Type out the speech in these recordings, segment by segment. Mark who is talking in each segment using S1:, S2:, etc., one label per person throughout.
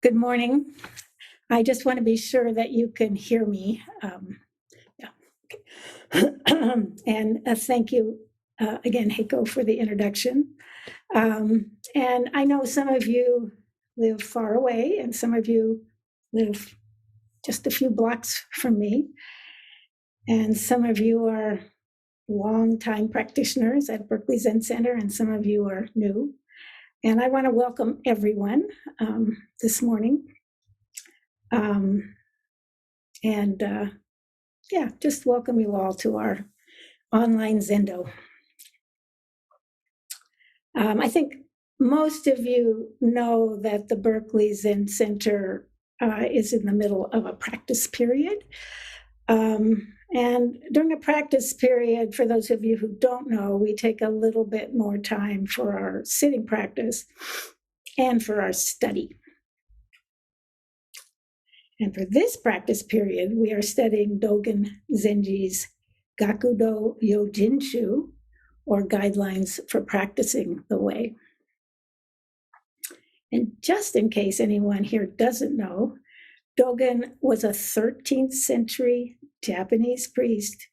S1: Good morning. I just want to be sure that you can hear me. And thank you again, Heiko, for the introduction. And I know some of you live far away and some of you live just a few blocks from me. And some of you are longtime practitioners at Berkeley Zen Center and some of you are new. And I want to welcome everyone this morning. Just welcome you all to our online Zendo. I think most of you know that the Berkeley Zen Center is in the middle of a practice period. And during a practice period, for those of you who don't know, we take a little bit more time for our sitting practice and for our study. And for this practice period, we are studying Dogen Zenji's Gakudo Yojinshu, or Guidelines for Practicing the Way. And just in case anyone here doesn't know, Dogen was a 13th century Japanese priest,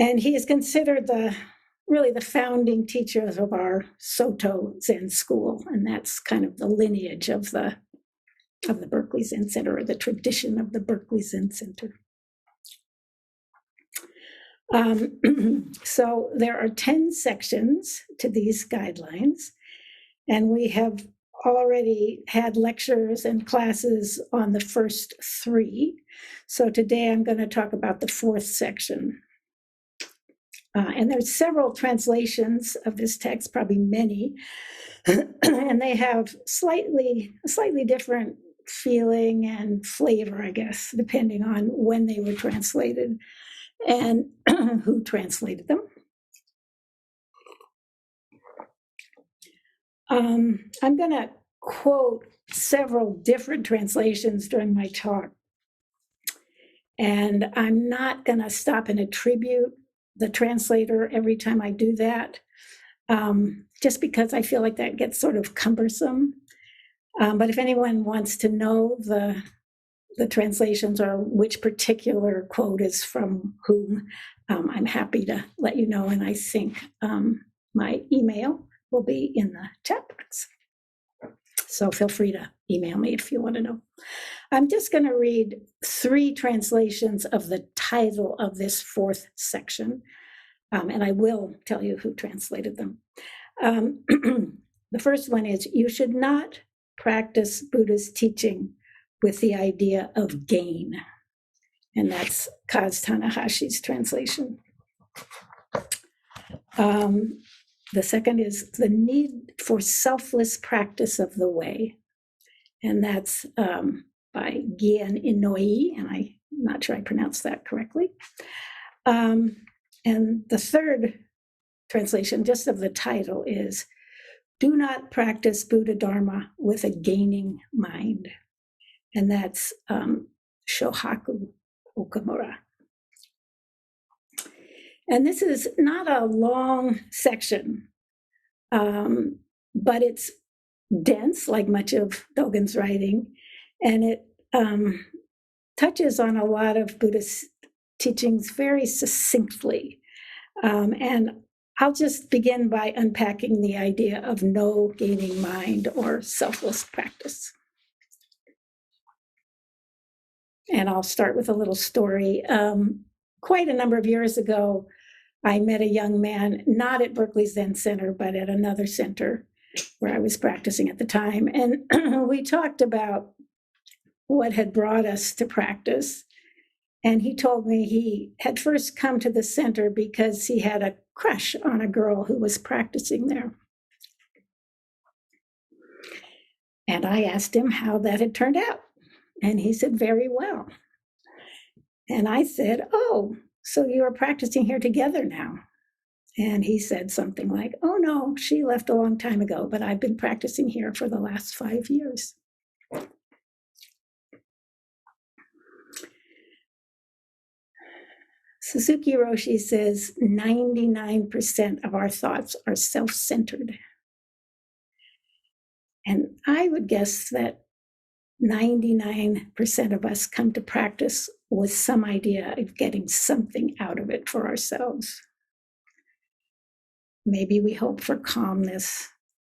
S1: and he is considered really the founding teacher of our Soto Zen school, and that's kind of the lineage of the Berkeley Zen Center, or the tradition of the Berkeley Zen Center. So there are 10 sections to these guidelines, and we have already had lectures and classes on the first 3. So today I'm going to talk about the 4th section. And there's several translations of this text, probably many, and they have slightly different feeling and flavor, I guess, depending on when they were translated and who translated them. I'm going to quote several different translations during my talk, and I'm not going to stop and attribute the translator every time I do that, just because I feel like that gets sort of cumbersome. But if anyone wants to know the translations or which particular quote is from whom, I'm happy to let you know. And I think my email will be in the chat box. So feel free to email me if you want to know. I'm just going to read 3 translations of the title of this 4th section, and I will tell you who translated them. The first one is, you should not practice Buddha's teaching with the idea of gain. And that's Kaz Tanahashi's translation. The second is the need for selfless practice of the way. And that's by Gian Inouye, and I'm not sure I pronounced that correctly. And the third translation, just of the title, is, do not practice Buddha Dharma with a gaining mind. And that's Shohaku Okamura. And this is not a long section, but it's dense, like much of Dogen's writing, and it touches on a lot of Buddhist teachings very succinctly. And I'll just begin by unpacking the idea of no gaining mind or selfless practice. And I'll start with a little story. Quite a number of years ago, I met a young man, not at Berkeley Zen Center, but at another center where I was practicing at the time. And we talked about what had brought us to practice. And he told me he had first come to the center because he had a crush on a girl who was practicing there. And I asked him how that had turned out. And he said, very well. And I said, oh, so you are practicing here together now? And he said something like, oh, no, she left a long time ago, but I've been practicing here for the last 5 years. Suzuki Roshi says 99% of our thoughts are self-centered. And I would guess that 99% of us come to practice with some idea of getting something out of it for ourselves. Maybe we hope for calmness,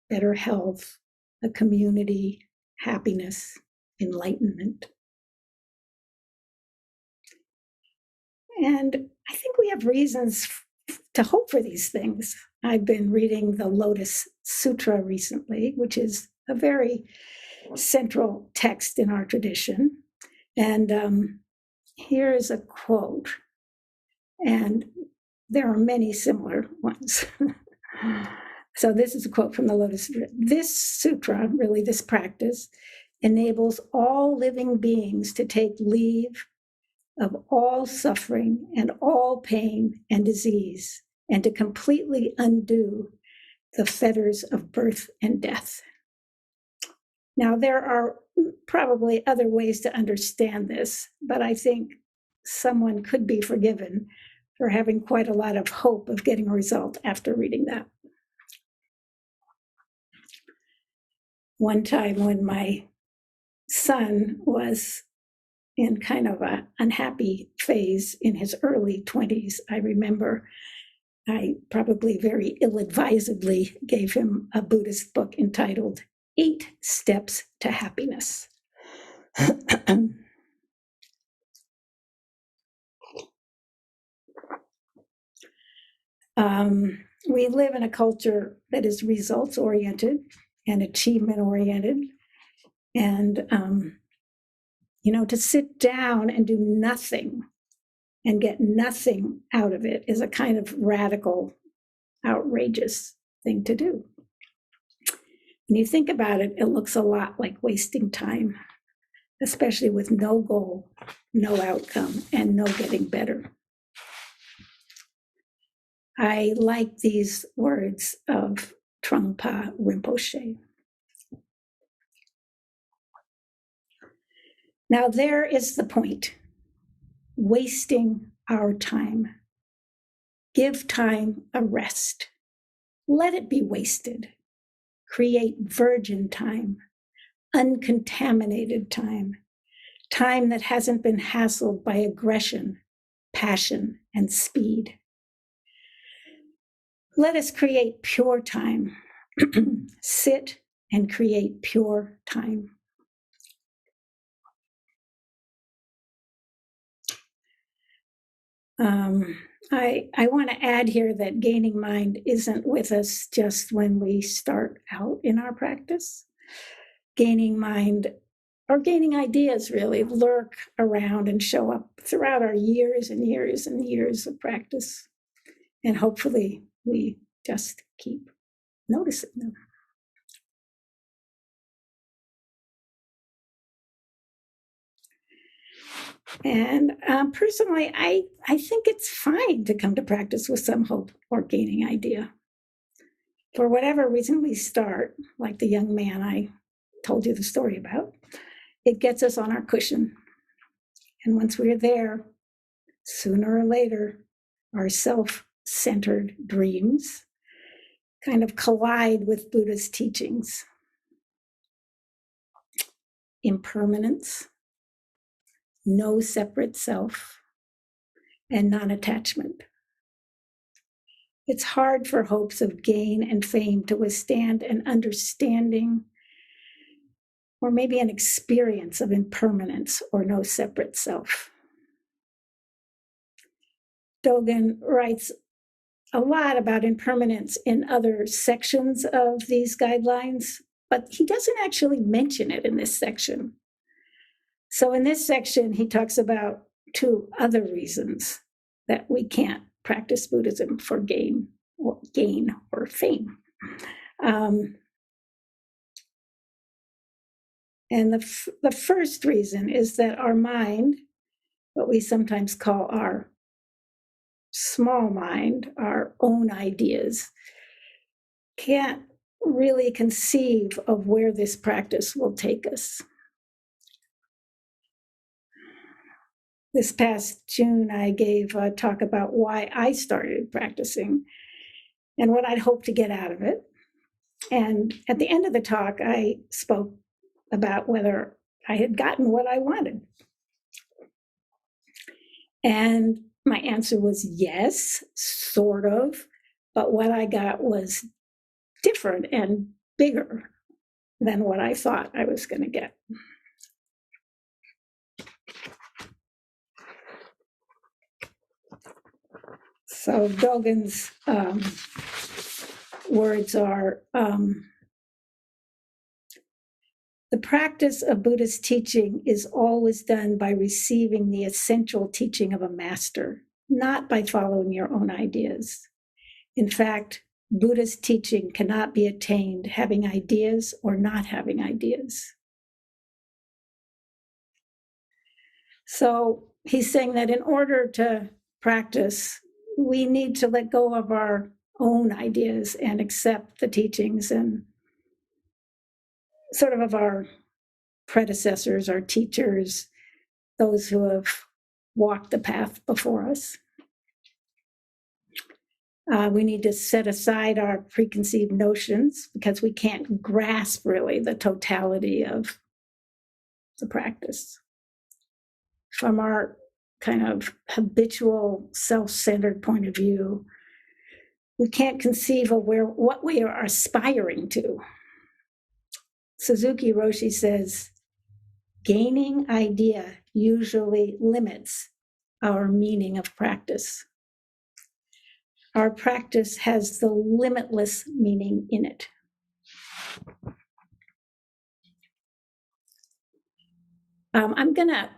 S1: better health, a community, happiness, enlightenment. And I think we have reasons to hope for these things. I've been reading the Lotus Sutra recently, which is a very central text in our tradition. And here is a quote, and there are many similar ones. So this is a quote from the Lotus Sutra. This sutra, really this practice, enables all living beings to take leave of all suffering and all pain and disease, and to completely undo the fetters of birth and death. Now, there are probably other ways to understand this, but I think someone could be forgiven for having quite a lot of hope of getting a result after reading that. One time when my son was in kind of an unhappy phase in his early 20s, I remember I probably very ill-advisedly gave him a Buddhist book entitled 8 Steps to Happiness. We live in a culture that is results-oriented and achievement-oriented. And, to sit down and do nothing and get nothing out of it is a kind of radical, outrageous thing to do. When you think about it, it looks a lot like wasting time, especially with no goal, no outcome, and no getting better. I like these words of Trungpa Rinpoche. Now, there is the point, wasting our time. Give time a rest. Let it be wasted. Create virgin time, uncontaminated time, time that hasn't been hassled by aggression, passion, and speed. Let us create pure time. Sit and create pure time. I want to add here that gaining mind isn't with us just when we start out in our practice. Gaining mind, or gaining ideas, really lurk around and show up throughout our years and years and years of practice. And hopefully we just keep noticing them. And personally, I think it's fine to come to practice with some hope or gaining idea. For whatever reason we start, like the young man I told you the story about, it gets us on our cushion. And once we're there, sooner or later, our self-centered dreams kind of collide with Buddha's teachings. Impermanence, no separate self, and non-attachment. It's hard for hopes of gain and fame to withstand an understanding or maybe an experience of impermanence or no separate self. Dogen writes a lot about impermanence in other sections of these guidelines, but he doesn't actually mention it in this section. So in this section, he talks about 2 other reasons that we can't practice Buddhism for gain or fame. And the first reason is that our mind, what we sometimes call our small mind, our own ideas, can't really conceive of where this practice will take us. This past June, I gave a talk about why I started practicing and what I'd hope to get out of it. And at the end of the talk, I spoke about whether I had gotten what I wanted. And my answer was yes, sort of, but what I got was different and bigger than what I thought I was going to get. So Dogen's words are, the practice of Buddhist teaching is always done by receiving the essential teaching of a master, not by following your own ideas. In fact, Buddhist teaching cannot be attained having ideas or not having ideas. So he's saying that in order to practice, we need to let go of our own ideas and accept the teachings and sort of our predecessors, our teachers, those who have walked the path before us. We need to set aside our preconceived notions because we can't grasp really the totality of the practice. From our kind of habitual self-centered point of view, we can't conceive of what we are aspiring to. Suzuki Roshi says, gaining idea usually limits our meaning of practice. Our practice has the limitless meaning in it. I'm going to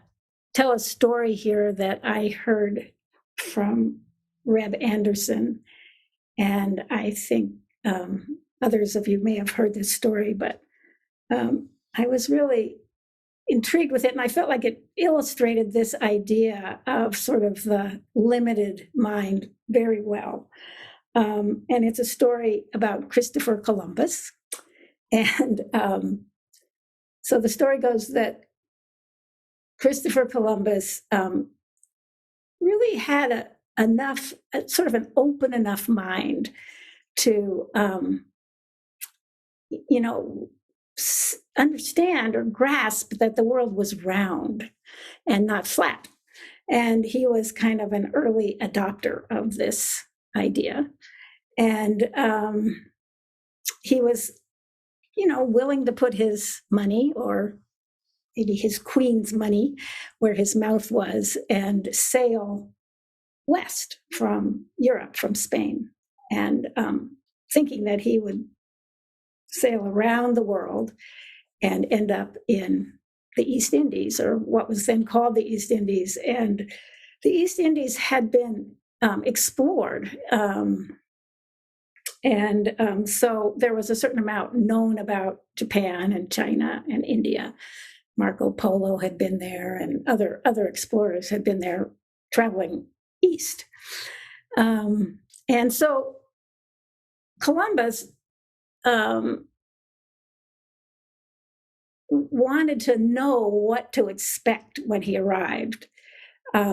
S1: tell a story here that I heard from Reb Anderson, and I think others of you may have heard this story, but I was really intrigued with it, and I felt like it illustrated this idea of sort of the limited mind very well. And it's a story about Christopher Columbus. And so the story goes that Christopher Columbus really had sort of an open enough mind to, understand or grasp that the world was round and not flat. And he was kind of an early adopter of this idea. And he was, willing to put his money, or maybe his queen's money, where his mouth was, and sail west from Europe, from Spain, and thinking that he would sail around the world and end up in the East Indies, or what was then called the East Indies. And the East Indies had been explored. So there was a certain amount known about Japan and China and India. Marco Polo had been there, and other explorers had been there traveling east. And so Columbus wanted to know what to expect when he arrived.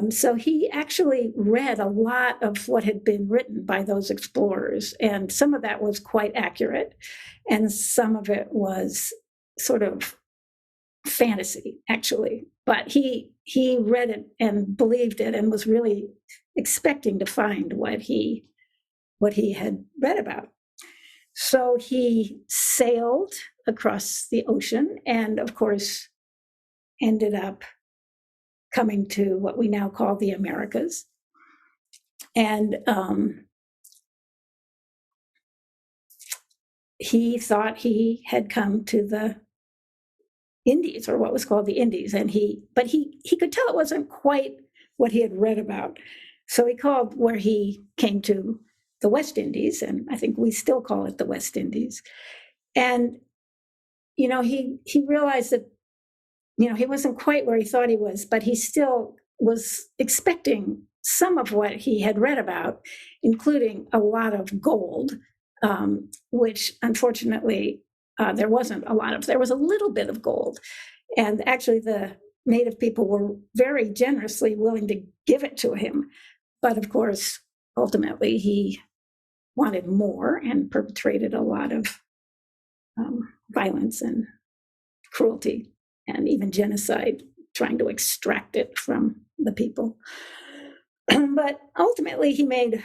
S1: So he actually read a lot of what had been written by those explorers, and some of that was quite accurate, and some of it was sort of fantasy, actually. But he read it and believed it and was really expecting to find what he had read about. So he sailed across the ocean and, of course, ended up coming to what we now call the Americas. And he thought he had come to the Indies, or what was called the Indies, but he could tell it wasn't quite what he had read about. So he called where he came to the West Indies, and I think we still call it the West Indies. And he realized that he wasn't quite where he thought he was, but he still was expecting some of what he had read about, including a lot of gold, which unfortunately there wasn't a lot of. There was a little bit of gold. And actually the native people were very generously willing to give it to him. But of course, ultimately he wanted more and perpetrated a lot of violence and cruelty and even genocide, trying to extract it from the people. But ultimately, he made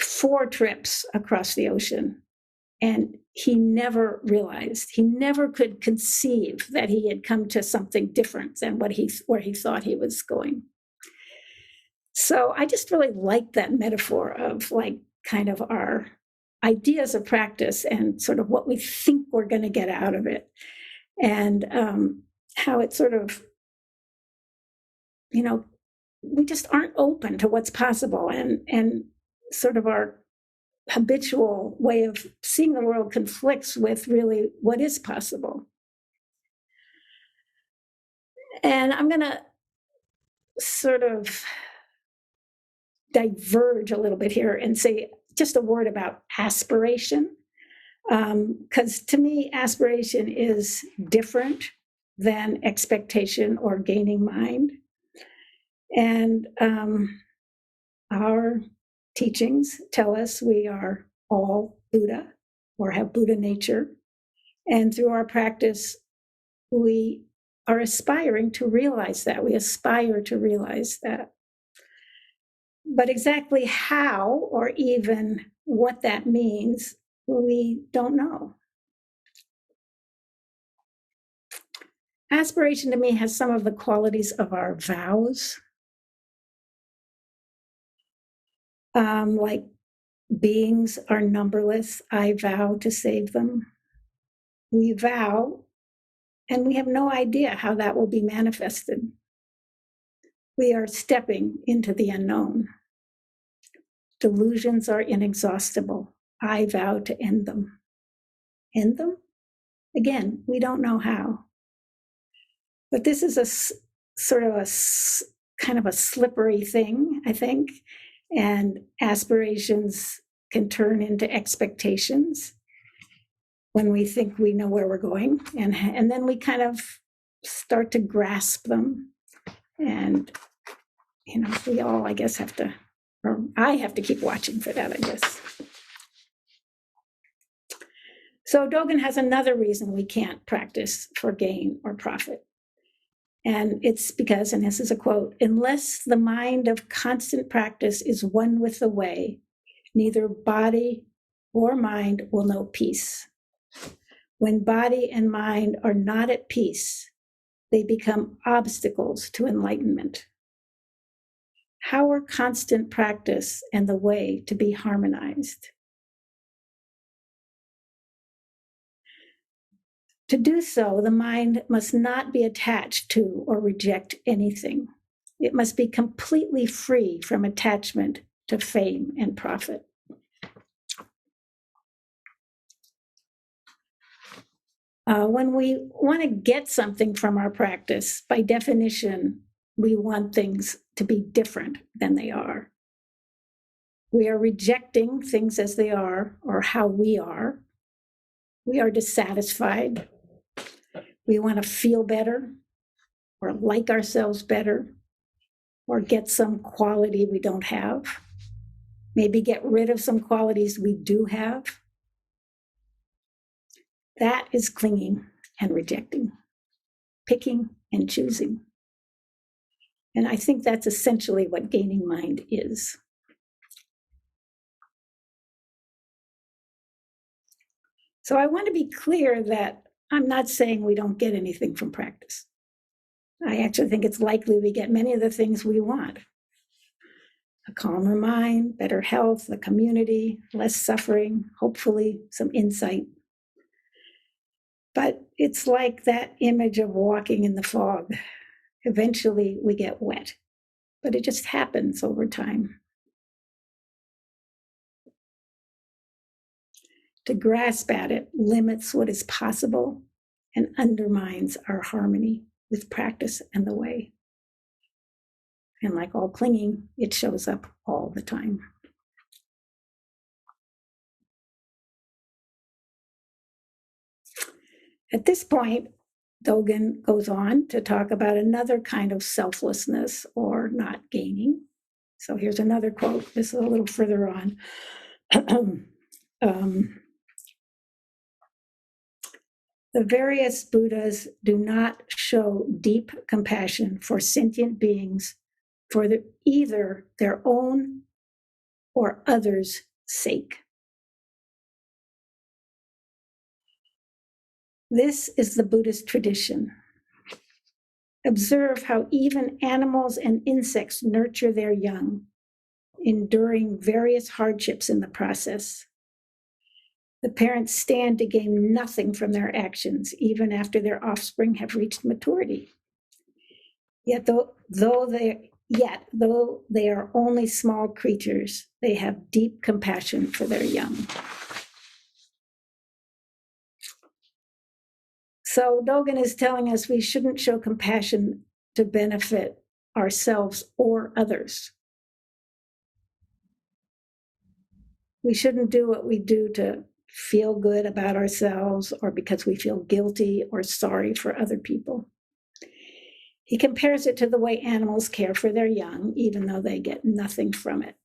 S1: 4 trips across the ocean, and he never realized, he never could conceive that he had come to something different than where he thought he was going. So I just really like that metaphor of like kind of our ideas of practice and sort of what we think we're going to get out of it, and how it sort of, we just aren't open to what's possible, and sort of our habitual way of seeing the world conflicts with really what is possible. And I'm going to sort of diverge a little bit here and say just a word about aspiration, because to me, aspiration is different than expectation or gaining mind. And our teachings tell us we are all Buddha or have Buddha nature. And through our practice, we are aspiring to realize that. We aspire to realize that. But exactly how or even what that means, we don't know. Aspiration to me has some of the qualities of our vows. Like beings are numberless. I vow to save them. We vow, and we have no idea how that will be manifested. We are stepping into the unknown. Delusions are inexhaustible. I vow to end them. End them? Again, we don't know how. But this is a sort of a kind of a slippery thing, I think. And aspirations can turn into expectations when we think we know where we're going. And then we kind of start to grasp them. And, we all, I guess, have to, or I have to keep watching for that, I guess. So Dogen has another reason we can't practice for gain or profit. And it's because, and this is a quote, unless the mind of constant practice is one with the way, neither body or mind will know peace. When body and mind are not at peace, they become obstacles to enlightenment. How are constant practice and the way to be harmonized? To do so, the mind must not be attached to or reject anything. It must be completely free from attachment to fame and profit. When we want to get something from our practice, by definition, we want things to be different than they are. We are rejecting things as they are or how we are. We are dissatisfied. We want to feel better or like ourselves better or get some quality we don't have. Maybe get rid of some qualities we do have. That is clinging and rejecting, picking and choosing. And I think that's essentially what gaining mind is. So I want to be clear that I'm not saying we don't get anything from practice. I actually think it's likely we get many of the things we want. A calmer mind, better health, the community, less suffering, hopefully some insight. But it's like that image of walking in the fog. Eventually we get wet, but it just happens over time. To grasp at it limits what is possible and undermines our harmony with practice and the way. And like all clinging, it shows up all the time. At this point, Dogen goes on to talk about another kind of selflessness or not gaining. So here's another quote. This is a little further on. The various Buddhas do not show deep compassion for sentient beings for either their own or others' sake. This is the Buddhist tradition. Observe how even animals and insects nurture their young, enduring various hardships in the process. The parents stand to gain nothing from their actions, even after their offspring have reached maturity. Yet, though they are only small creatures, they have deep compassion for their young. So Dogen is telling us we shouldn't show compassion to benefit ourselves or others. We shouldn't do what we do to feel good about ourselves or because we feel guilty or sorry for other people. He compares it to the way animals care for their young, even though they get nothing from it.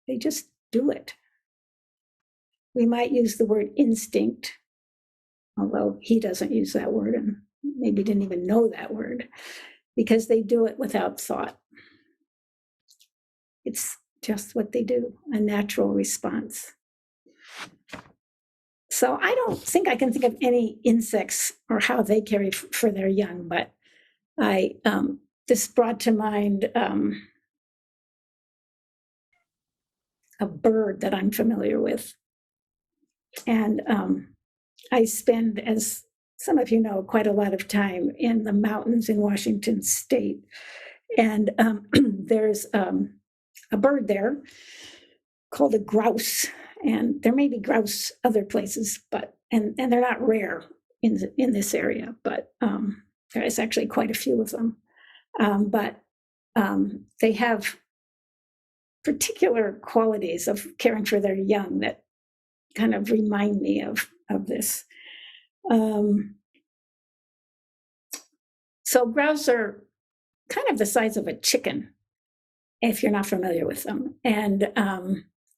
S1: They just do it. We might use the word instinct, although he doesn't use that word and maybe didn't even know that word, because they do it without thought. It's just what they do, a natural response. So I don't think I can think of any insects or how they care for their young, but this brought to mind a bird that I'm familiar with. And I spend, as some of you know, quite a lot of time in the mountains in Washington State. And there's a bird there called a grouse. And there may be grouse other places, but and they're not rare in this area, but there's actually quite a few of them. But they have particular qualities of caring for their young that kind of remind me of this. So grouse are kind of the size of a chicken, if you're not familiar with them. And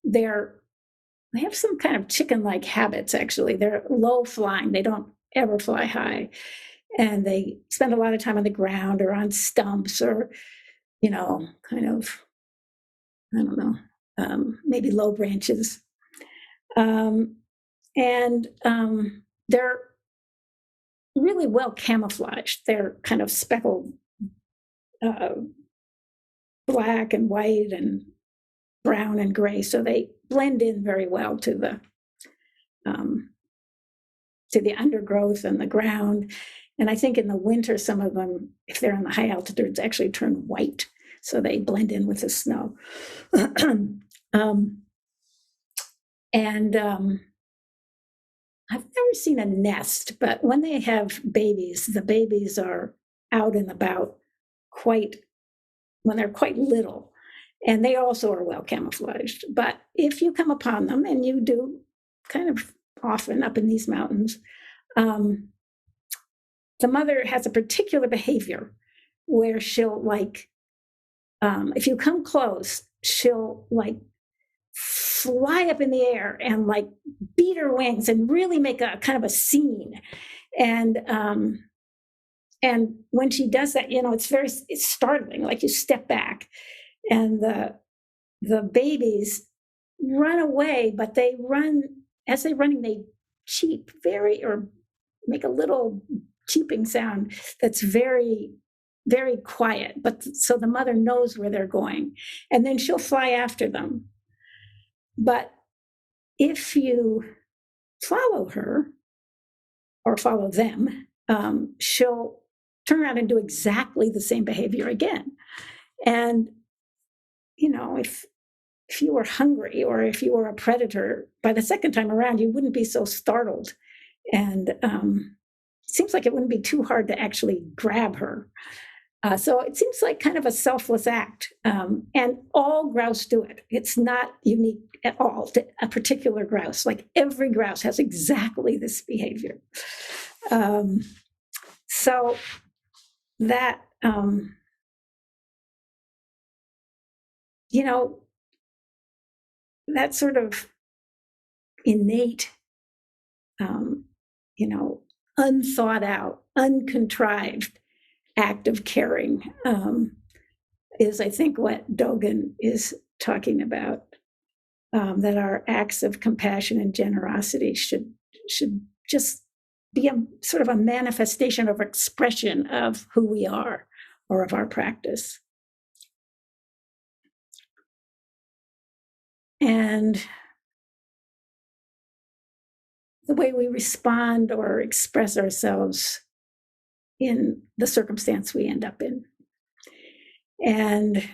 S1: they have some kind of chicken-like habits, actually. They're low flying. They don't ever fly high. And they spend a lot of time on the ground or on stumps or, kind of, I don't know, maybe low branches. And they're really well camouflaged. They're kind of speckled black and white and brown and gray, so they blend in very well to the undergrowth and the ground. And I think in the winter, some of them, if they're in the high altitudes, actually turn white, so they blend in with the snow. I've never seen a nest, but when they have babies, the babies are out and about when they're quite little, and they also are well camouflaged. But if you come upon them, and you do kind of often up in these mountains, the mother has a particular behavior where she'll if you come close, she'll fly up in the air and beat her wings and really make a kind of a scene. And when she does that, it's startling. You step back, and the babies run away, but as they're running, they cheep or make a little cheeping sound that's very, very quiet. But so the mother knows where they're going, and then she'll fly after them. But if you follow her or follow them, she'll turn around and do exactly the same behavior again. And, if you were hungry or if you were a predator, by the second time around, you wouldn't be so startled. And it seems like it wouldn't be too hard to actually grab her. So it seems like kind of a selfless act. And all grouse do it. It's not unique at all to a particular grouse. Every grouse has exactly this behavior. So that, that sort of innate unthought out, uncontrived act of caring is, I think, what Dogen is talking about. That our acts of compassion and generosity should just be a sort of a manifestation of expression of who we are or of our practice. And the way we respond or express ourselves in the circumstance we end up in. And,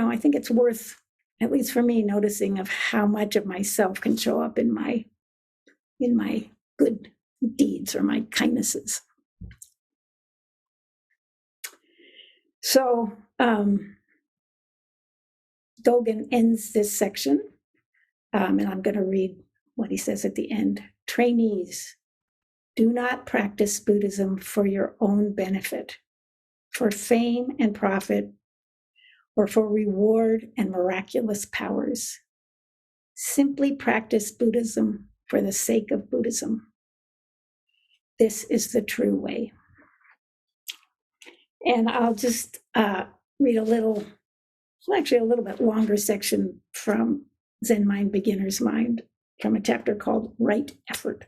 S1: I think it's worth, at least for me, noticing of how much of myself can show up in my good deeds or my kindnesses. So Dogen ends this section, and I'm going to read what he says at the end. Trainees, do not practice Buddhism for your own benefit, for fame and profit, or for reward and miraculous powers. Simply practice Buddhism for the sake of Buddhism. This is the true way. And I'll just read a little bit longer section from Zen Mind, Beginner's Mind, from a chapter called Right Effort.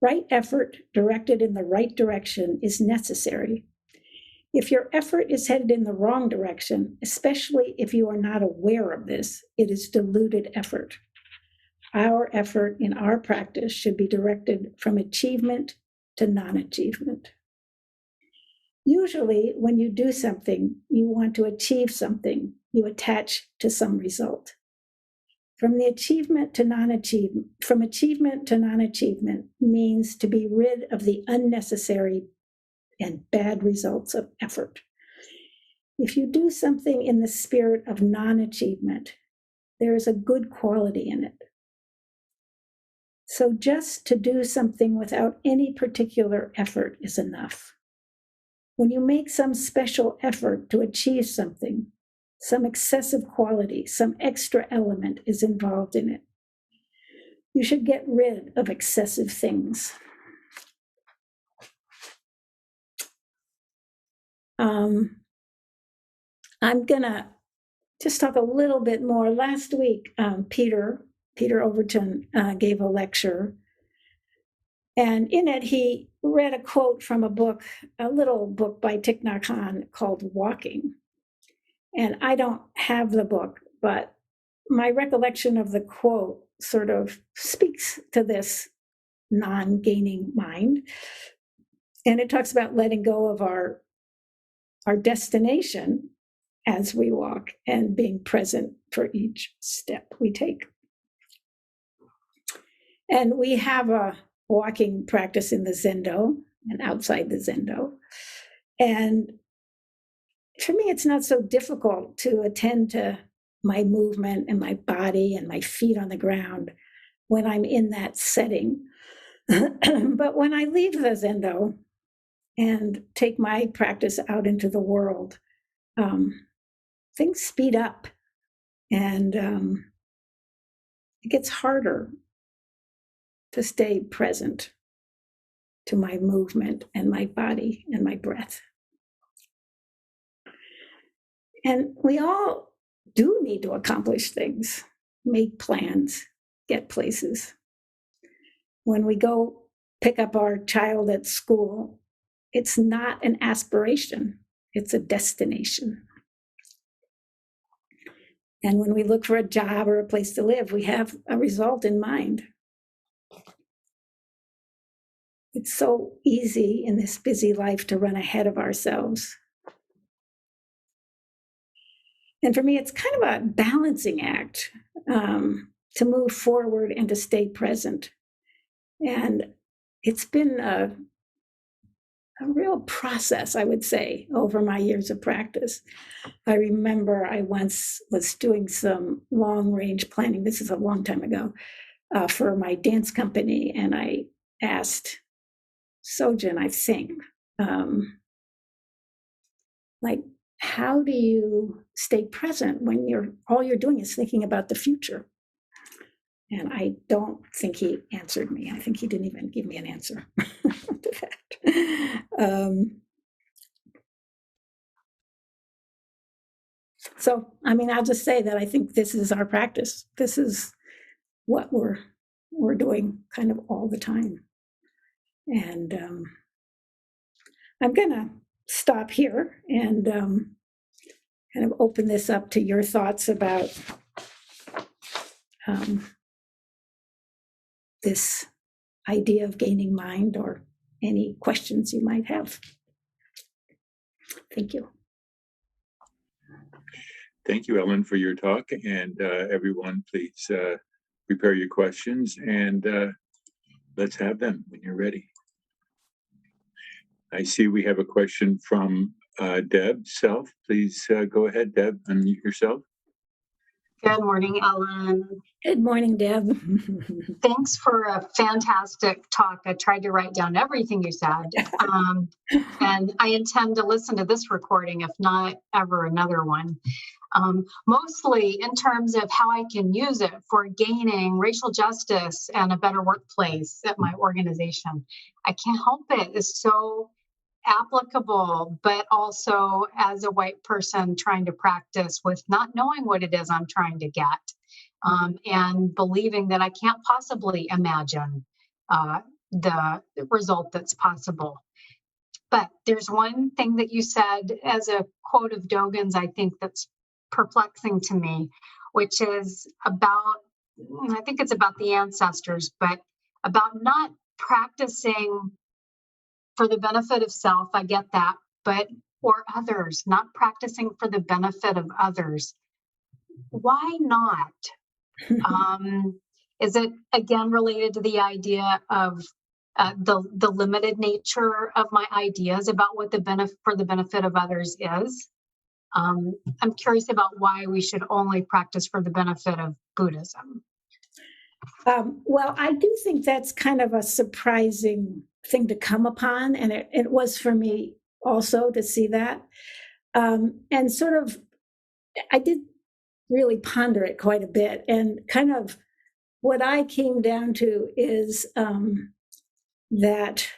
S1: Right effort directed in the right direction is necessary. If your effort is headed in the wrong direction, especially if you are not aware of this, it is diluted effort. Our effort in our practice should be directed from achievement to non-achievement. Usually, when you do something, you want to achieve something, you attach to some result. From achievement to non-achievement means to be rid of the unnecessary and bad results of effort. If you do something in the spirit of non-achievement, there is a good quality in it. So just to do something without any particular effort is enough. When you make some special effort to achieve something, some excessive quality, some extra element is involved in it. You should get rid of excessive things. I'm gonna just talk a little bit more. Last week, Peter Overton gave a lecture, and in it he read a quote from a little book by Thich Nhat Hanh called Walking. And I don't have the book, but my recollection of the quote sort of speaks to this non-gaining mind. And it talks about letting go of our destination as we walk and being present for each step we take. And we have a walking practice in the Zendo and outside the Zendo. And for me, it's not so difficult to attend to my movement and my body and my feet on the ground when I'm in that setting. But when I leave the Zendo and take my practice out into the world, things speed up, and it gets harder to stay present to my movement and my body and my breath. And we all do need to accomplish things, make plans, get places. When we go pick up our child at school, it's not an aspiration, it's a destination. And when we look for a job or a place to live, we have a result in mind. It's so easy in this busy life to run ahead of ourselves. And for me, it's kind of a balancing act to move forward and to stay present. And it's been a real process, I would say, over my years of practice. I remember I once was doing some long-range planning, this is a long time ago, for my dance company, and I asked Sojin, I think, like, how do you stay present when all you're doing is thinking about the future? And I don't think he answered me. I think he didn't even give me an answer to that. So, I mean, I'll just say that I think this is our practice. This is what we're doing kind of all the time. And I'm going to stop here and kind of open this up to your thoughts about this idea of gaining mind, or any questions you might have. Thank you.
S2: Thank you, Ellen, for your talk. And everyone, please prepare your questions, and let's have them when you're ready. I see we have a question from Deb Self. Please go ahead, Deb, unmute yourself.
S3: Good morning, Ellen.
S1: Good morning, Deb.
S3: Thanks for a fantastic talk. I tried to write down everything you said. And I intend to listen to this recording, if not ever another one. Mostly in terms of how I can use it for gaining racial justice and a better workplace at my organization. I can't help it. It's so applicable, but also as a white person trying to practice with not knowing what it is I'm trying to get, and believing that I can't possibly imagine the result that's possible. But there's one thing that you said as a quote of Dogen's, I think, that's perplexing to me, which is about, I think it's about the ancestors, but about not practicing for the benefit of self. I get that, but or others, not practicing for the benefit of others. Why not? Is it again related to the idea of the limited nature of my ideas about what the benefit for the benefit of others is? I'm curious about why we should only practice for the benefit of Buddhism.
S1: Well, I do think that's kind of a surprising thing to come upon, and it was for me also to see that. And sort of, I did really ponder it quite a bit, and kind of what I came down to is that,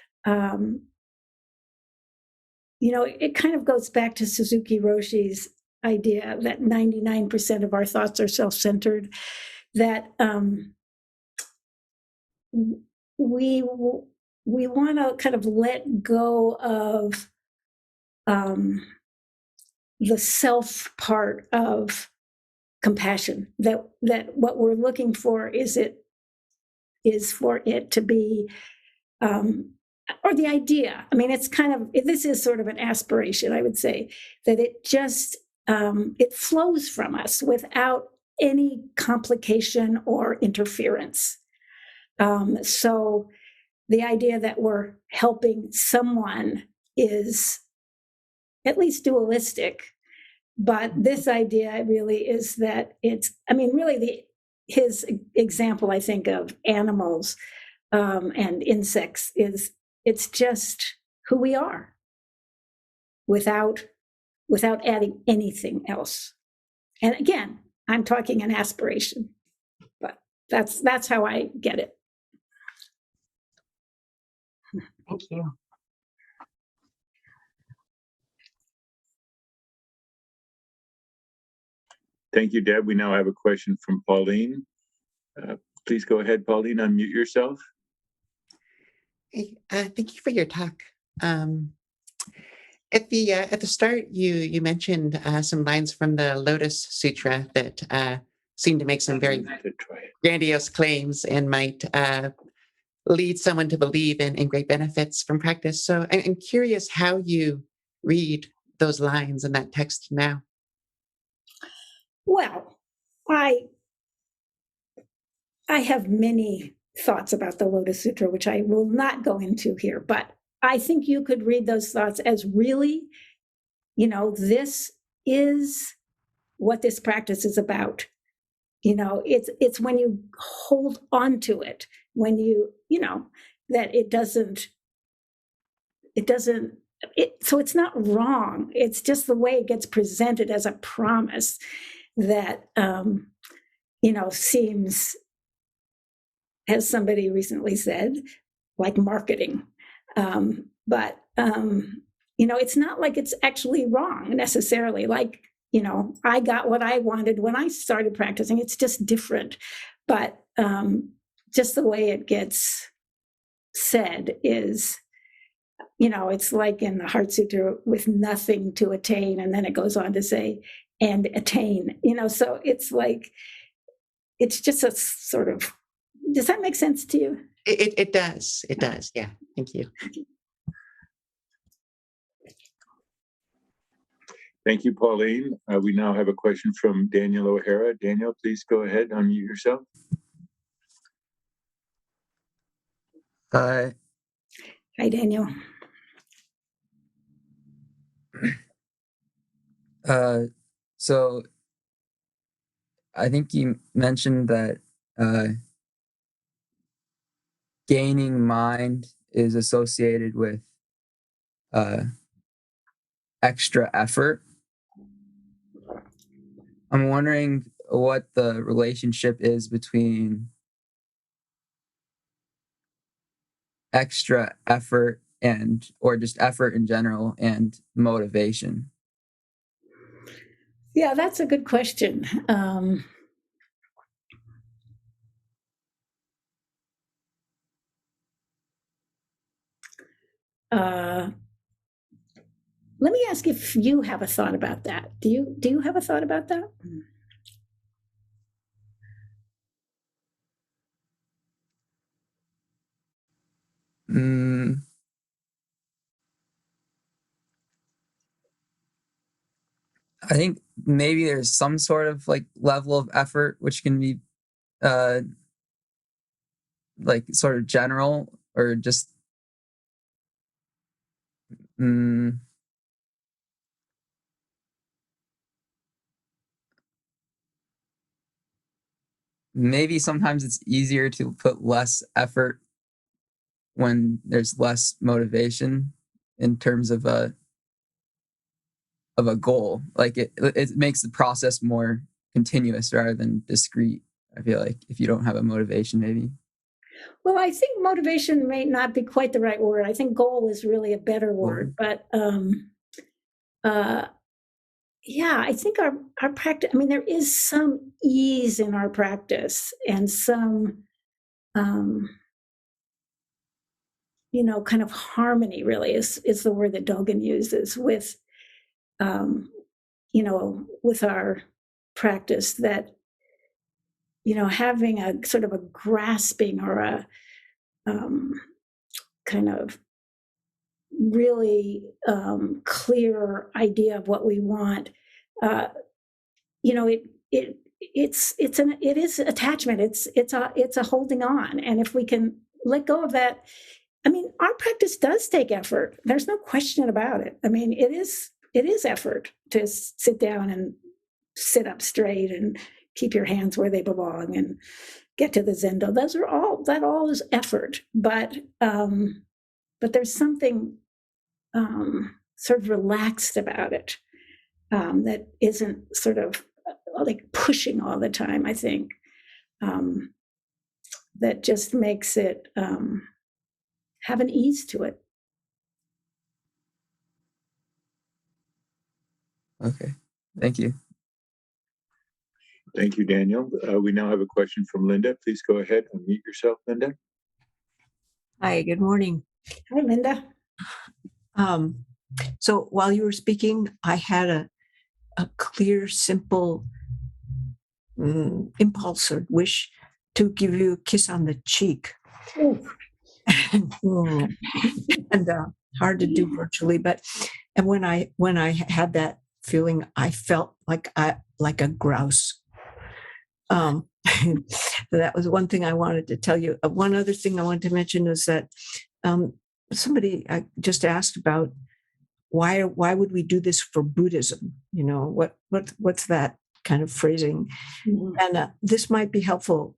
S1: it kind of goes back to Suzuki Roshi's idea that 99% of our thoughts are self-centered, that we want to kind of let go of the self part of compassion, that what we're looking for is for it to be, or the idea. I mean, it's kind of, this is sort of an aspiration, I would say, that it just, it flows from us without any complication or interference. So the idea that we're helping someone is at least dualistic, but this idea really is that it's, I mean, really his example, I think, of animals and insects is, it's just who we are without adding anything else. And again, I'm talking an aspiration, but that's how I get it.
S3: Thank you.
S2: Thank you, Deb. We now have a question from Pauline. Please go ahead, Pauline, unmute yourself.
S4: Hey, thank you for your talk. At the start, you mentioned some lines from the Lotus Sutra that seem to make some very grandiose claims and might lead someone to believe in great benefits from practice. So I'm curious how you read those lines in that text now.
S1: Well, I have many thoughts about the Lotus Sutra, which I will not go into here, but I think you could read those thoughts as really, this is what this practice is about. It's when you hold on to it, when that it doesn't it doesn't, so it's not wrong. It's just the way it gets presented as a promise that, seems, as somebody recently said, like marketing. But it's not like it's actually wrong necessarily. Like, I got what I wanted when I started practicing. It's just different. But just the way it gets said is, it's like in the Heart Sutra, with nothing to attain. And then it goes on to say, and attain, so it's like, it's just a sort of, does that make sense to you?
S4: It does. It does. Yeah. Thank you.
S2: Thank you, Pauline. We now have a question from Daniel O'Hara. Daniel, please go ahead, unmute yourself.
S5: Hi.
S1: Hi, Daniel.
S5: So I think you mentioned that gaining mind is associated with extra effort. I'm wondering what the relationship is between extra effort or just effort in general and motivation.
S1: Yeah, that's a good question. Let me ask if you have a thought about that. Do you have a thought about that?
S5: I think maybe there's some sort of like level of effort which can be like sort of general or just maybe sometimes it's easier to put less effort when there's less motivation in terms of a goal. Like it makes the process more continuous rather than discrete. I feel like if you don't have a motivation, maybe.
S1: Well, I think motivation may not be quite the right word. I think goal is really a better word. But yeah, I think our practice, I mean, there is some ease in our practice and some, kind of harmony really is the word that Dogen uses with, with our practice, that, having a sort of a grasping or a kind of really clear idea of what we want, it is attachment. It's a holding on, and if we can let go of that, I mean, our practice does take effort. There's no question about it. I mean, it is effort to sit down and sit up straight and keep your hands where they belong and get to the zendo. That all is effort, but there's something sort of relaxed about it that isn't sort of like pushing all the time, I think, that just makes it have an ease to it.
S5: Okay, thank you.
S2: Thank you, Daniel. We now have a question from Linda. Please go ahead and unmute yourself, Linda.
S6: Hi, good morning.
S1: Hi, Linda.
S6: So while you were speaking, I had a clear, simple impulse or wish to give you a kiss on the cheek. And hard to do virtually, and when I had that feeling, I felt like a grouse. So that was one thing I wanted to tell you. One other thing I wanted to mention is that somebody just asked about why would we do this for Buddhism? What's that kind of phrasing? Mm-hmm. And this might be helpful.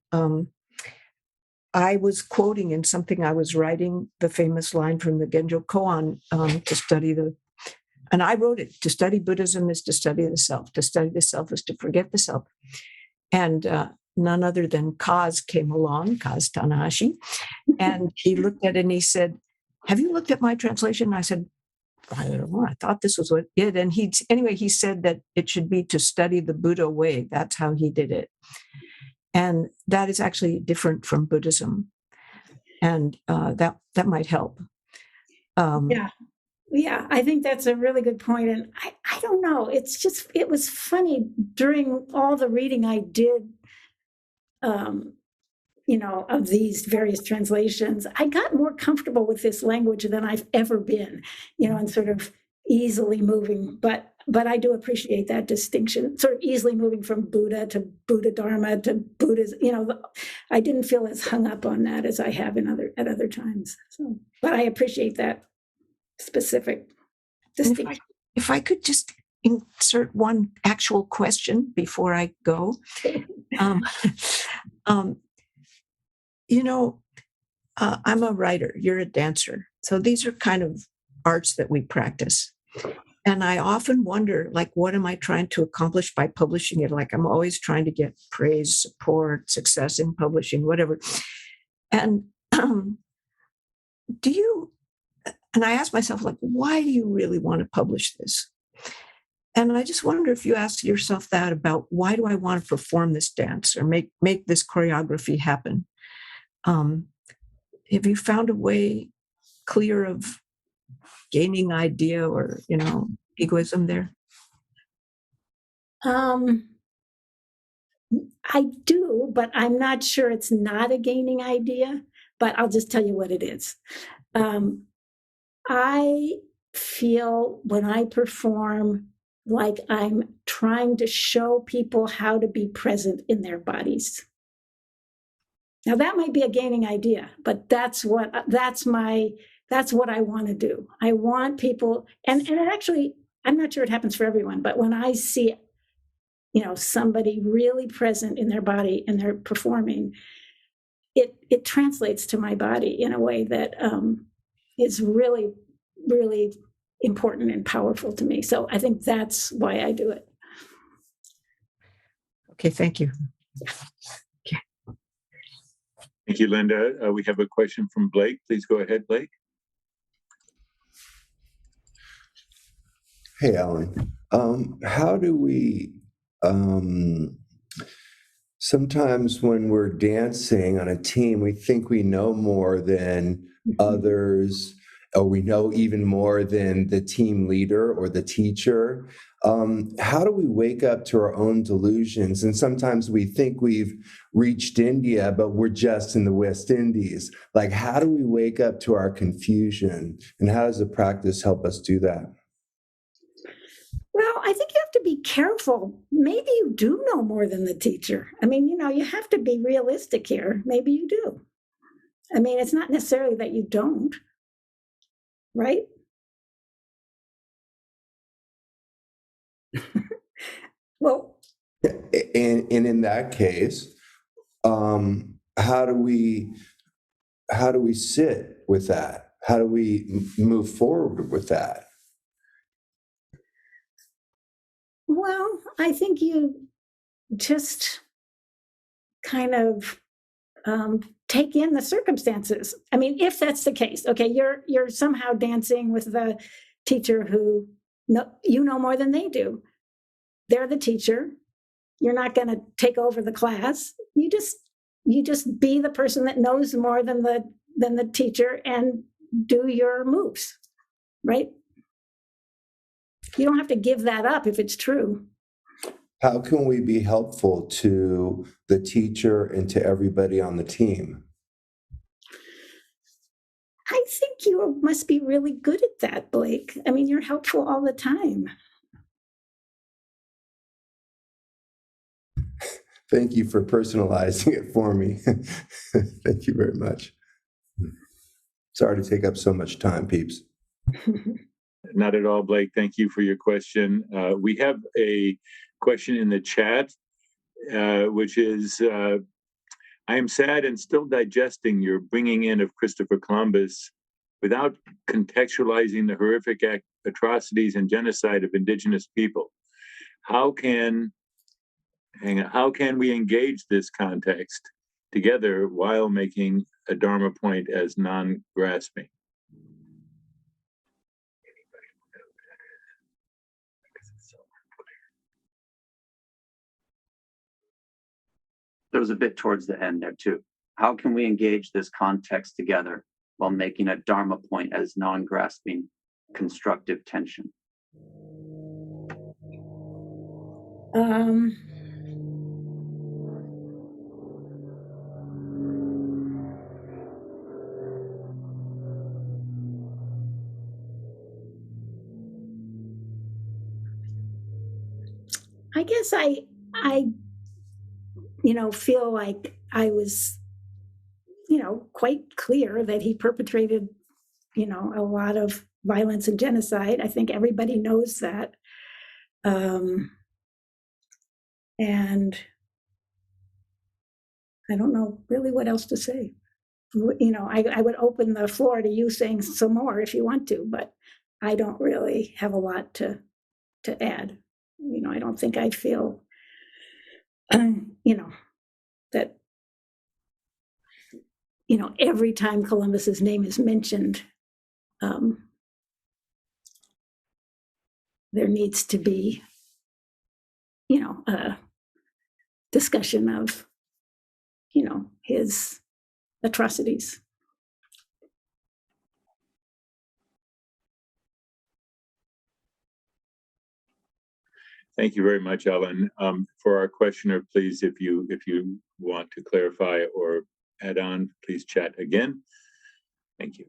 S6: I was quoting in something I was writing the famous line from the Genjo Koan to study and I wrote it, to study Buddhism is to study the self. To study the self is to forget the self. And none other than Kaz came along, Kaz Tanahashi, and he looked at it and he said, have you looked at my translation? And I said, I don't know. I thought this was what it. And he said that it should be to study the Buddha way. That's how he did it. And that is actually different from Buddhism. And that might help.
S1: Yeah, I think that's a really good point. And I don't know. It was funny during all the reading I did, of these various translations. I got more comfortable with this language than I've ever been, and sort of easily moving. But I do appreciate that distinction, sort of easily moving from Buddha to Buddha Dharma to Buddhism. I didn't feel as hung up on that as I have at other times. So, but I appreciate that specific distinction.
S6: If I could just insert one actual question before I go. I'm a writer, you're a dancer. So these are kind of arts that we practice. And I often wonder, like, what am I trying to accomplish by publishing it? Like, I'm always trying to get praise, support, success in publishing, whatever. And and I ask myself, like, why do you really want to publish this? And I just wonder if you ask yourself that about, why do I want to perform this dance or make this choreography happen? Have you found a way clear of gaining idea or, egoism there?
S1: I do, but I'm not sure it's not a gaining idea, but I'll just tell you what it is. I feel when I perform like I'm trying to show people how to be present in their bodies. Now that might be a gaining idea, but that's what I want to do. I want people, and it actually, I'm not sure it happens for everyone, but when I see, somebody really present in their body and they're performing, it translates to my body in a way that is really, really important and powerful to me. So I think that's why I do it.
S6: Okay, thank you.
S2: Thank you, Linda. We have a question from Blake. Please go ahead, Blake.
S7: Hey, Alan. How do we, sometimes when we're dancing on a team, we think we know more than others, or we know even more than the team leader or the teacher. How do we wake up to our own delusions? And sometimes we think we've reached India, but we're just in the West Indies. Like, how do we wake up to our confusion? And how does the practice help us do that?
S1: Well, I think you have to be careful. Maybe you do know more than the teacher. I mean, you have to be realistic here. Maybe you do. I mean, it's not necessarily that you don't, right? Well,
S7: and in that case, how do we sit with that? How do we move forward with that?
S1: Well, I think you just kind of take in the circumstances. I mean, if that's the case, okay, you're somehow dancing with the teacher who you know more than they do. They're the teacher. You're not going to take over the class. You just be the person that knows more than the teacher and do your moves, right? You don't have to give that up if it's true.
S7: How can we be helpful to the teacher and to everybody on the team?
S1: I think you must be really good at that, Blake. I mean, you're helpful all the time.
S7: Thank you for personalizing it for me. Thank you very much. Sorry to take up so much time, peeps.
S2: Not at all, Blake. Thank you for your question. We have a question in the chat, which is, I am sad and still digesting your bringing in of Christopher Columbus without contextualizing the horrific atrocities and genocide of indigenous people. How can we engage this context together while making a Dharma point as non-grasping?
S8: There was a bit towards the end there too. How can we engage this context together while making a Dharma point as non-grasping constructive tension?
S1: I guess I feel like I was, quite clear that he perpetrated, a lot of violence and genocide. I think everybody knows that. And I don't know really what else to say. I would open the floor to you saying some more if you want to, but I don't really have a lot to add. I don't think I feel, that, every time Columbus's name is mentioned, there needs to be, a discussion of, his atrocities.
S2: Thank you very much, Ellen. For our questioner, please, if you want to clarify or add on, please chat again. Thank you.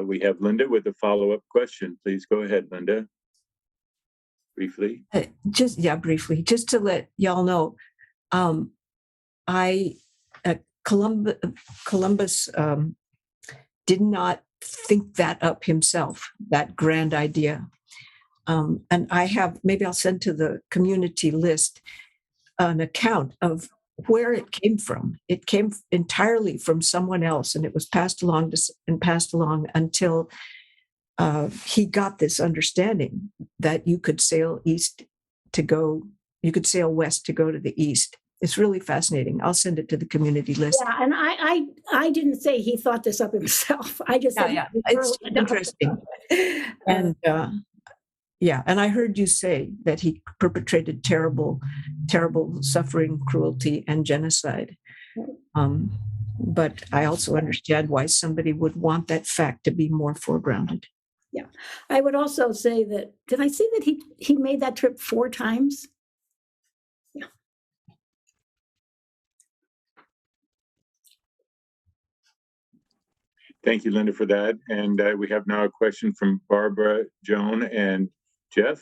S2: We have Linda with a follow-up question. Please go ahead, Linda. Briefly.
S6: Briefly, just to let y'all know, Columbus did not think that up himself, that grand idea. And maybe I'll send to the community list an account of where it came from. It came entirely from someone else, and it was passed along until he got this understanding that you could sail west to go to the east. It's really fascinating. I'll send it to the community list.
S1: Yeah, and I didn't say he thought this up himself. I just said
S6: it's interesting. And and I heard you say that he perpetrated terrible suffering, cruelty, and genocide. But I also understand why somebody would want that fact to be more foregrounded.
S1: Yeah, I would also say that, did I say that he made that trip 4 times? Yeah.
S2: Thank you, Linda, for that. And we have now a question from Barbara, Joan, and Jeff.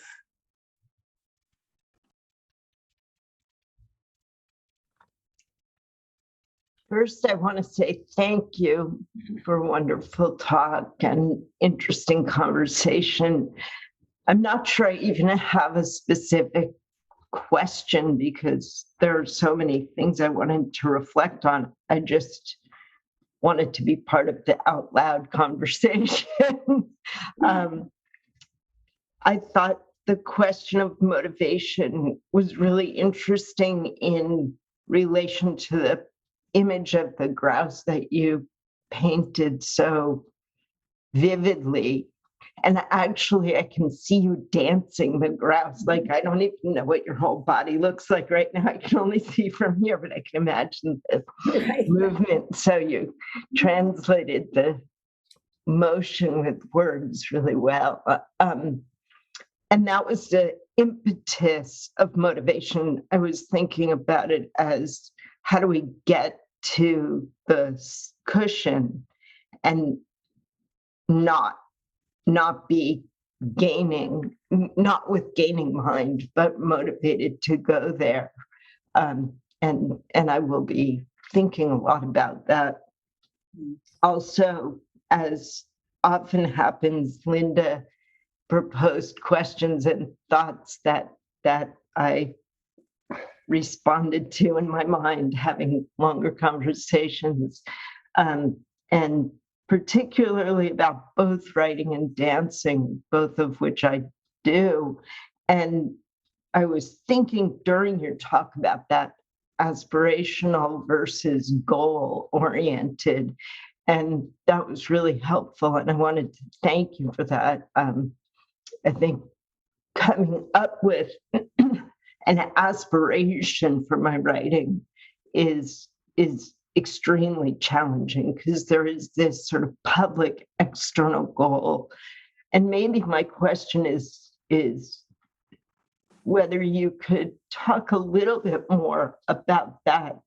S9: First, I want to say thank you for a wonderful talk and interesting conversation. I'm not sure I even have a specific question because there are so many things I wanted to reflect on. I just wanted to be part of the out loud conversation. I thought the question of motivation was really interesting in relation to the image of the grouse that you painted so vividly. And actually, I can see you dancing the grouse. Like, I don't even know what your whole body looks like right now. I can only see from here, but I can imagine the movement. So you translated the motion with words really well. And that was the impetus of motivation. I was thinking about it as, how do we get to the cushion and not be gaining, not with gaining mind, but motivated to go there. and I will be thinking a lot about that. Also, as often happens, Linda proposed questions and thoughts that I responded to in my mind, having longer conversations, and particularly about both writing and dancing, both of which I do. And I was thinking during your talk about that aspirational versus goal oriented. And that was really helpful. And I wanted to thank you for that. I think coming up with an aspiration for my writing is extremely challenging because there is this sort of public external goal. And maybe my question is whether you could talk a little bit more about that,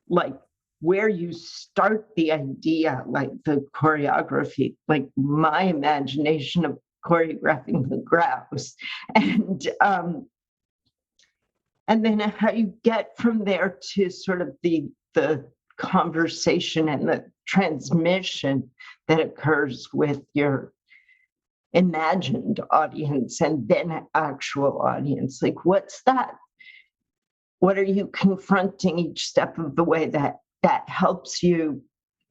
S9: like where you start the idea, like the choreography, like my imagination of choreographing the grouse, and then how you get from there to sort of the conversation and the transmission that occurs with your imagined audience and then actual audience. Like, what's that? What are you confronting each step of the way that helps you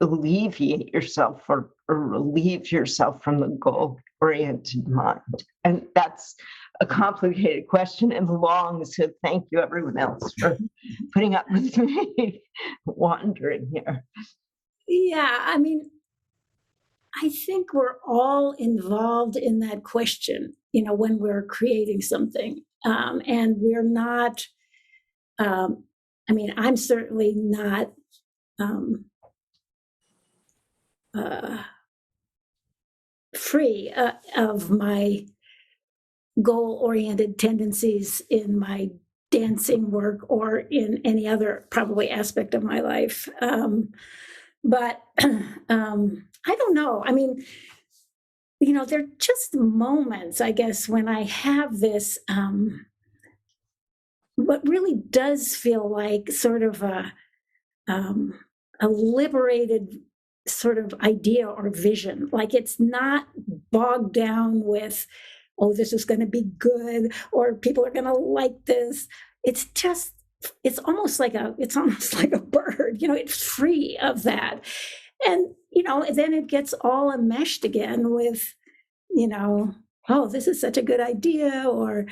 S9: alleviate yourself or relieve yourself from the goal-oriented mind? And that's a complicated question and long, so thank you everyone else for putting up with me wandering here.
S1: Yeah, I mean, I think we're all involved in that question, when we're creating something. And we're not, I'm certainly not free of my goal-oriented tendencies in my dancing work or in any other probably aspect of my life. But I don't know. I mean, there are just moments, I guess, when I have this, what really does feel like sort of a liberated sort of idea or vision. Like it's not bogged down with, oh, this is going to be good, or people are going to like this. It's almost like a bird, it's free of that. And, then it gets all enmeshed again with, oh, this is such a good idea, or,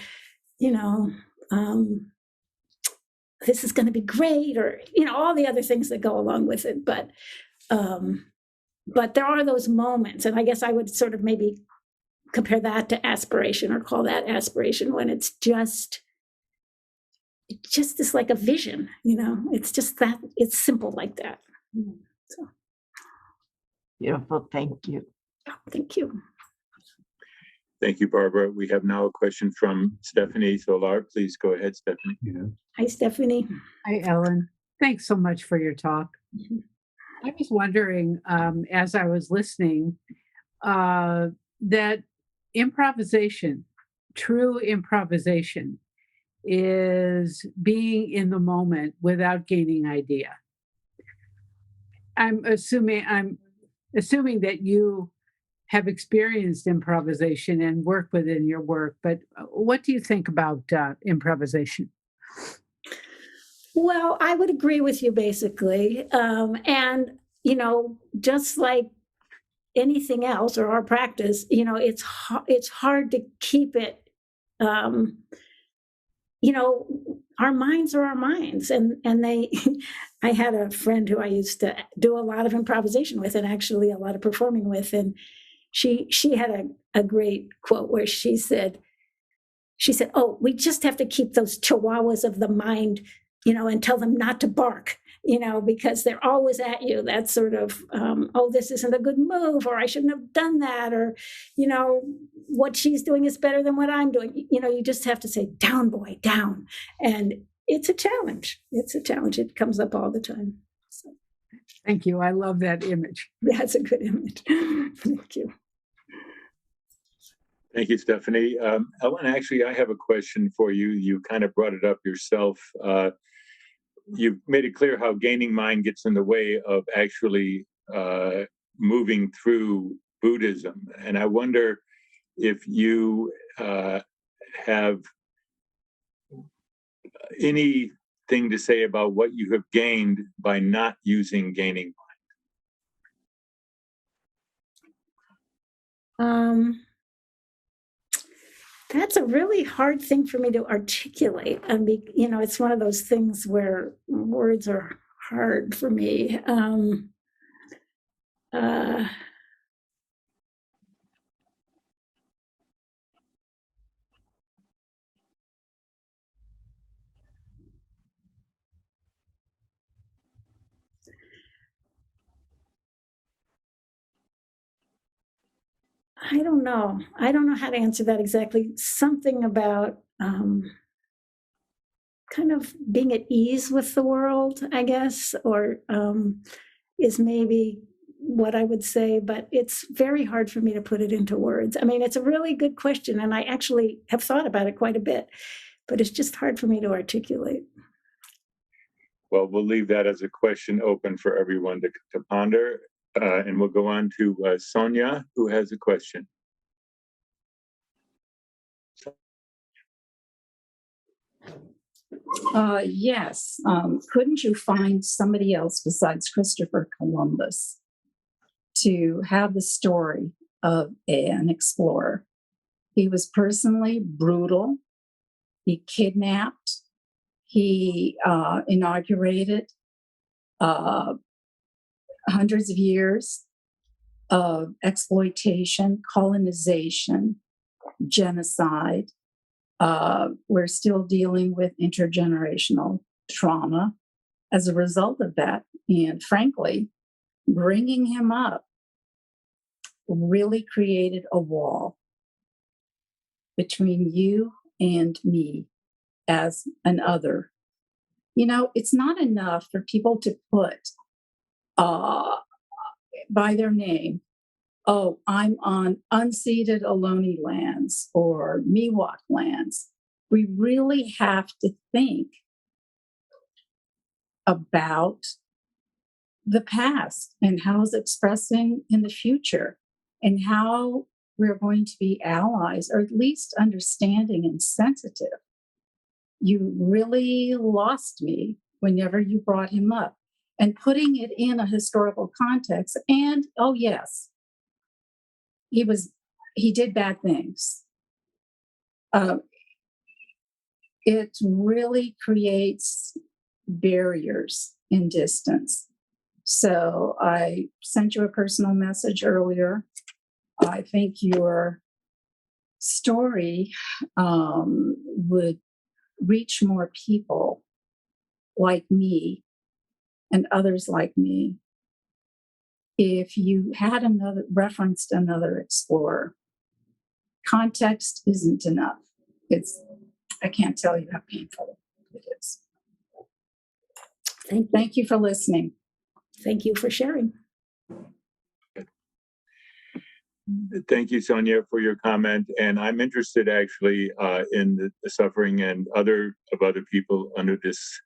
S1: this is going to be great, or, all the other things that go along with it. But there are those moments, and I guess I would sort of maybe compare that to aspiration, or call that aspiration, when it just is like a vision, it's just that, it's simple like that. So.
S9: Beautiful, thank you.
S1: Oh, thank you.
S2: Thank you, Barbara. We have now a question from Stephanie Solar. Please go ahead, Stephanie.
S1: Hi, Stephanie.
S10: Hi, Ellen. Thanks so much for your talk.
S1: Mm-hmm.
S10: I was wondering, as I was listening, that improvisation, true improvisation, is being in the moment without gaining idea. I'm assuming that you have experienced improvisation and work within your work, but what do you think about improvisation?
S1: Well, I would agree with you basically. And, just like anything else or our practice, it's hard to keep it, our minds are our minds. And I had a friend who I used to do a lot of improvisation with, and actually a lot of performing with. And she had a great quote where she said, oh, we just have to keep those chihuahuas of the mind, and tell them not to bark, because they're always at you. That sort of, oh, this isn't a good move, or I shouldn't have done that, or, what she's doing is better than what I'm doing. You just have to say, down, boy, down. And it's a challenge. It comes up all the time. So.
S10: Thank you. I love that image.
S1: That's a good image. Thank you.
S2: Thank you, Stephanie. Ellen, actually, I have a question for you. You kind of brought it up yourself. you've made it clear how gaining mind gets in the way of actually moving through Buddhism. And I wonder if you have anything to say about what you have gained by not using gaining
S1: Um, that's a really hard thing for me to articulate. I mean, it's one of those things where words are hard for me. Uh, I don't know. I don't know how to answer that exactly. Something about kind of being at ease with the world, I guess, or is maybe what I would say, but it's very hard for me to put it into words. I mean, it's a really good question, and I actually have thought about it quite a bit, but it's just hard for me to articulate.
S2: Well, we'll leave that as a question open for everyone to ponder. And we'll go on to Sonia, who has a question.
S11: Yes. Couldn't you find somebody else besides Christopher Columbus to have the story of an explorer? He was personally brutal. He kidnapped. He inaugurated hundreds of years of exploitation, colonization, genocide. We're still dealing with intergenerational trauma as a result of that. And frankly, bringing him up really created a wall between you and me as an other. It's not enough for people to put by their name, oh, I'm on unceded Ohlone lands or Miwok lands. We really have to think about the past and how it's expressing in the future and how we're going to be allies, or at least understanding and sensitive. You really lost me whenever you brought him up, and putting it in a historical context. And oh yes, he did bad things. It really creates barriers in distance. So I sent you a personal message earlier. I think your story would reach more people like me and others like me if you had referenced another explorer. Context isn't enough. I can't tell you how painful it is. Thank you for listening.
S1: Thank you for sharing.
S2: Thank you, Sonia, for your comment. And I'm interested actually in the suffering and other people under this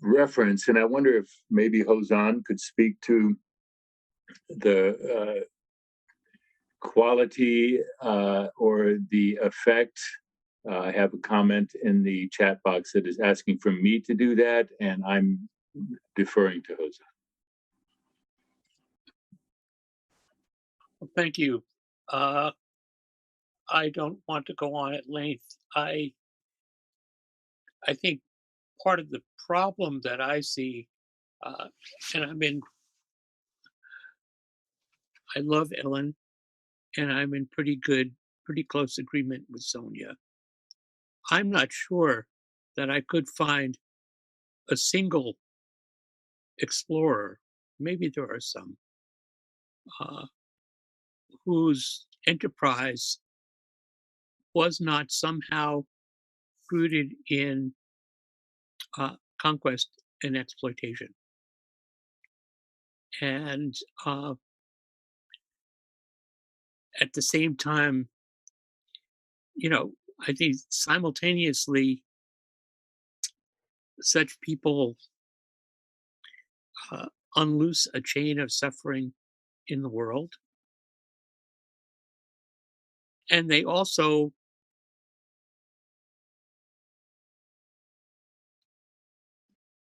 S2: reference. And I wonder if maybe Hosan could speak to the quality or the effect. I have a comment in the chat box that is asking for me to do that, and I'm deferring to Hosan.
S12: Thank you. I don't want to go on at length. I think part of the problem that I see, and I love Ellen, and I'm in pretty close agreement with Sonia. I'm not sure that I could find a single explorer, maybe there are some, whose enterprise was not somehow rooted in conquest and exploitation. And at the same time, I think simultaneously, such people unloose a chain of suffering in the world. And they also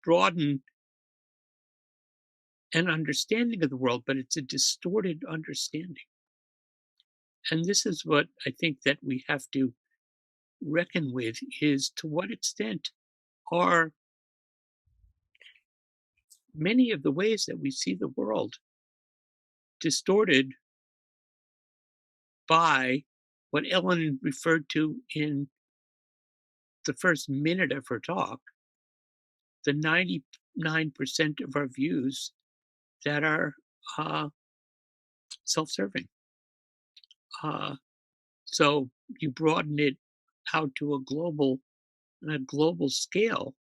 S12: broaden an understanding of the world, but it's a distorted understanding. And this is what I think that we have to reckon with, is to what extent are many of the ways that we see the world distorted by what Ellen referred to in the first minute of her talk, the 99% of our views that are self-serving. So you broaden it out to on a global scale,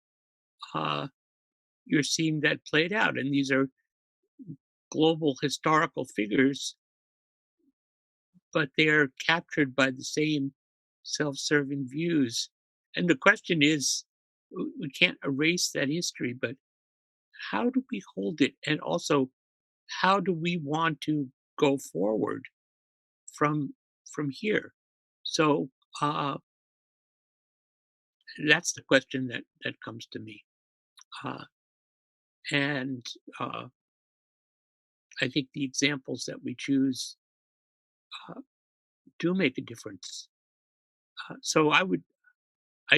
S12: you're seeing that played out. And these are global historical figures, but they are captured by the same self-serving views. And the question is, we can't erase that history, but how do we hold it? And also, how do we want to go forward from here? So that's the question that comes to me. And I think the examples that we choose do make a difference. So I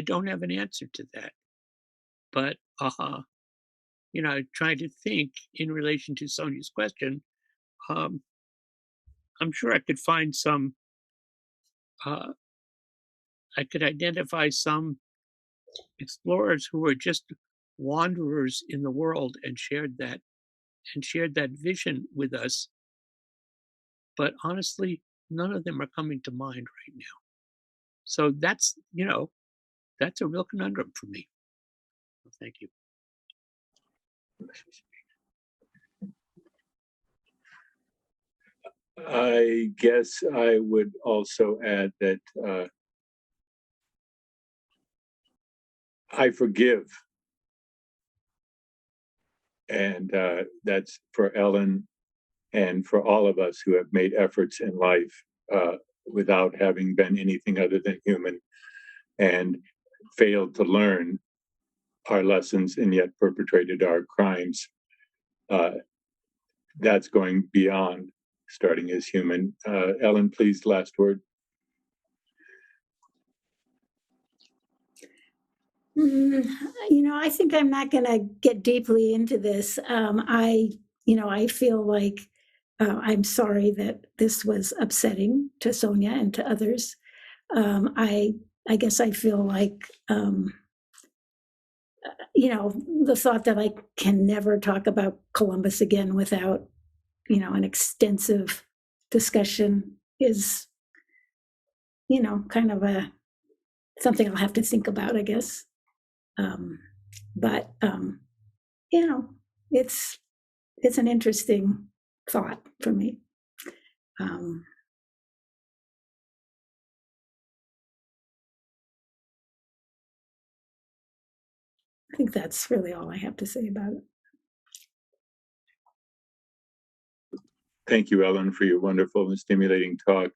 S12: don't have an answer to that, but trying to think in relation to Sonia's question, I'm sure I could find some. I could identify some explorers who were just wanderers in the world and shared that vision with us. But honestly, none of them are coming to mind right now. So that's a real conundrum for me. Thank you.
S2: I guess I would also add that I forgive. And that's for Ellen and for all of us who have made efforts in life without having been anything other than human and failed to learn our lessons and yet perpetrated our crimes. That's going beyond starting as human. Ellen, please, last word.
S1: I think I'm not going to get deeply into this. I feel like I'm sorry that this was upsetting to Sonia and to others. I guess I feel like, the thought that I can never talk about Columbus again without, an extensive discussion is, kind of something I'll have to think about, I guess. But it's an interesting thought for me. I think that's really all I have to say about it.
S2: Thank you, Ellen, for your wonderful and stimulating talk.